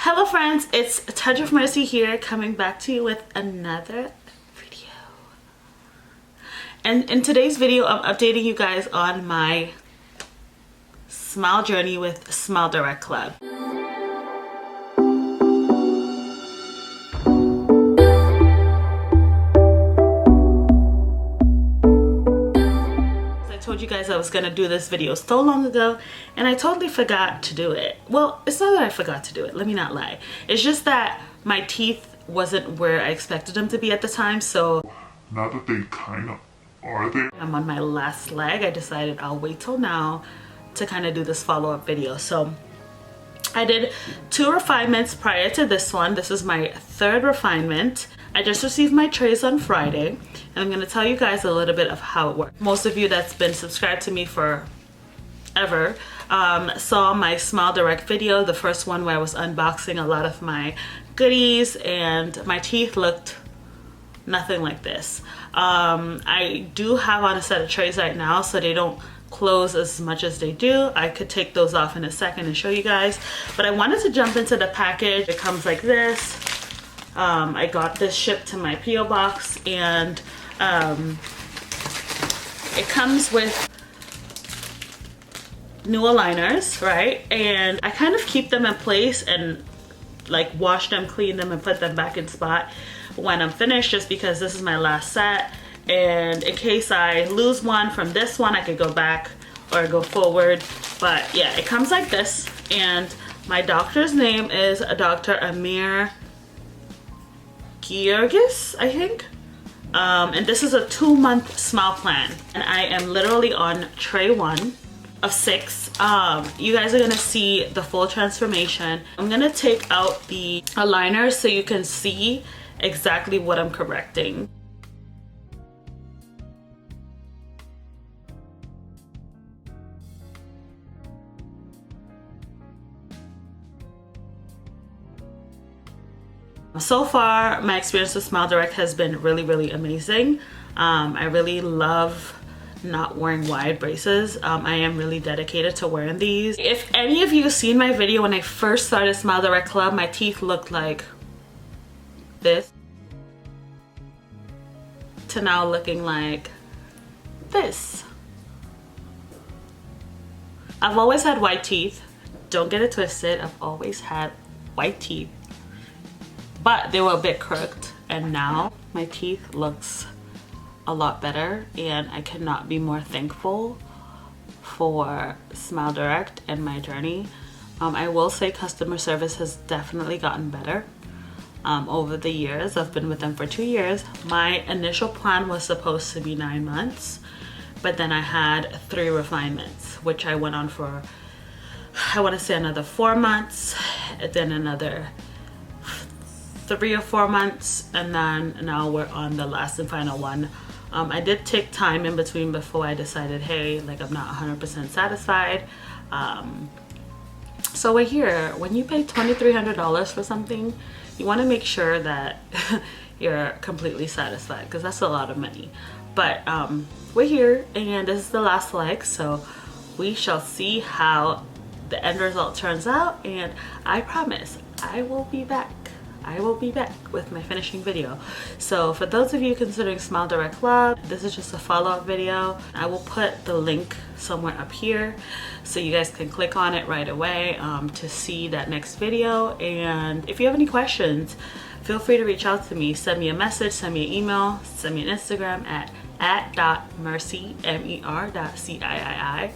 Hello friends, it's a Touch of Mercy here, coming back to you with another video. And in today's video, I'm updating you guys on my smile journey with Smile Direct Club. I told you guys I was gonna do this video so long ago and I totally forgot to do it. Well, it's not that I forgot to do it, let me not lie. It's just that my teeth wasn't where I expected them to be at the time, so not that they kind of are there. I'm on my last leg. I decided I'll wait till now to kind of do this follow-up video. So I did 2 refinements prior to this one. This is my 3rd refinement. I just received my trays on Friday, and I'm going to tell you guys a little bit of how it works. Most of you that's been subscribed to me for ever saw my Smile Direct video, the first one where I was unboxing a lot of my goodies, and my teeth looked nothing like this. I do have on a set of trays right now, so they don't close as much as they do. I could take those off in a second and show you guys, but I wanted to jump into the package. It comes like this. I got this shipped to my PO box, and it comes with new aligners, right? And I kind of keep them in place and like wash them, clean them, and put them back in spot when I'm finished, just because this is my last set. And in case I lose one from this one, I could go back or go forward. But yeah, it comes like this, and my doctor's name is Dr. Amir Georgis, I think. And this is a 2-month smile plan, and I am literally on tray 1 of 6. You guys are gonna see the full transformation. I'm gonna take out the aligner so you can see exactly what I'm correcting. So far, my experience with Smile Direct has been really amazing. I really love not wearing wide braces. I am really dedicated to wearing these. If any of you seen my video when I first started Smile Direct Club, my teeth looked like this to now looking like this. I've always had white teeth. Don't get it twisted, I've always had white teeth, but they were a bit crooked, and now my teeth looks a lot better, and I could not be more thankful for Smile Direct and my journey. I will say customer service has definitely gotten better over the years. I've been with them for 2 years. My initial plan was supposed to be 9 months, but then I had 3 refinements, which I went on for, I want to say, another 4 months, and then another 3 or 4 months, and then now we're on the last and final one. I did take time in between before I decided, hey, like, I'm not 100% satisfied. So we're here. When you pay $2,300 for something, you want to make sure that you're completely satisfied, because that's a lot of money. But we're here, and this is the last leg, so we shall see how the end result turns out, and I promise I will be back. I will be back with my finishing video. So for those of you considering Smile Direct Club, this is just a follow-up video. I will put the link somewhere up here so you guys can click on it right away to see that next video. And if you have any questions, feel free to reach out to me. Send me a message, send me an email, send me an Instagram at @.merci, MER.CIII,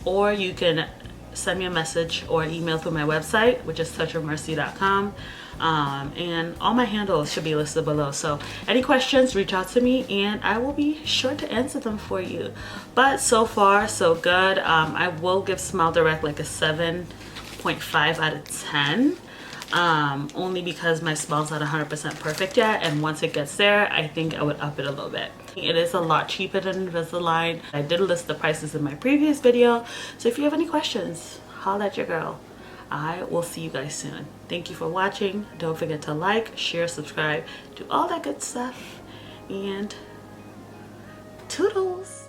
or you can send me a message or an email through my website, which is touchofmercy.com. And all my handles should be listed below, so any questions, reach out to me and I will be sure to answer them for you. But so far so good. I will give Smile Direct like a 7.5 out of 10, only because my smile's not 100% perfect yet, and once it gets there, I think I would up it a little bit. It is a lot cheaper than Invisalign. I did list the prices in my previous video, so if you have any questions, holla at your girl. I will see you guys soon. Thank you for watching. Don't forget to like, share, subscribe, do all that good stuff, and toodles.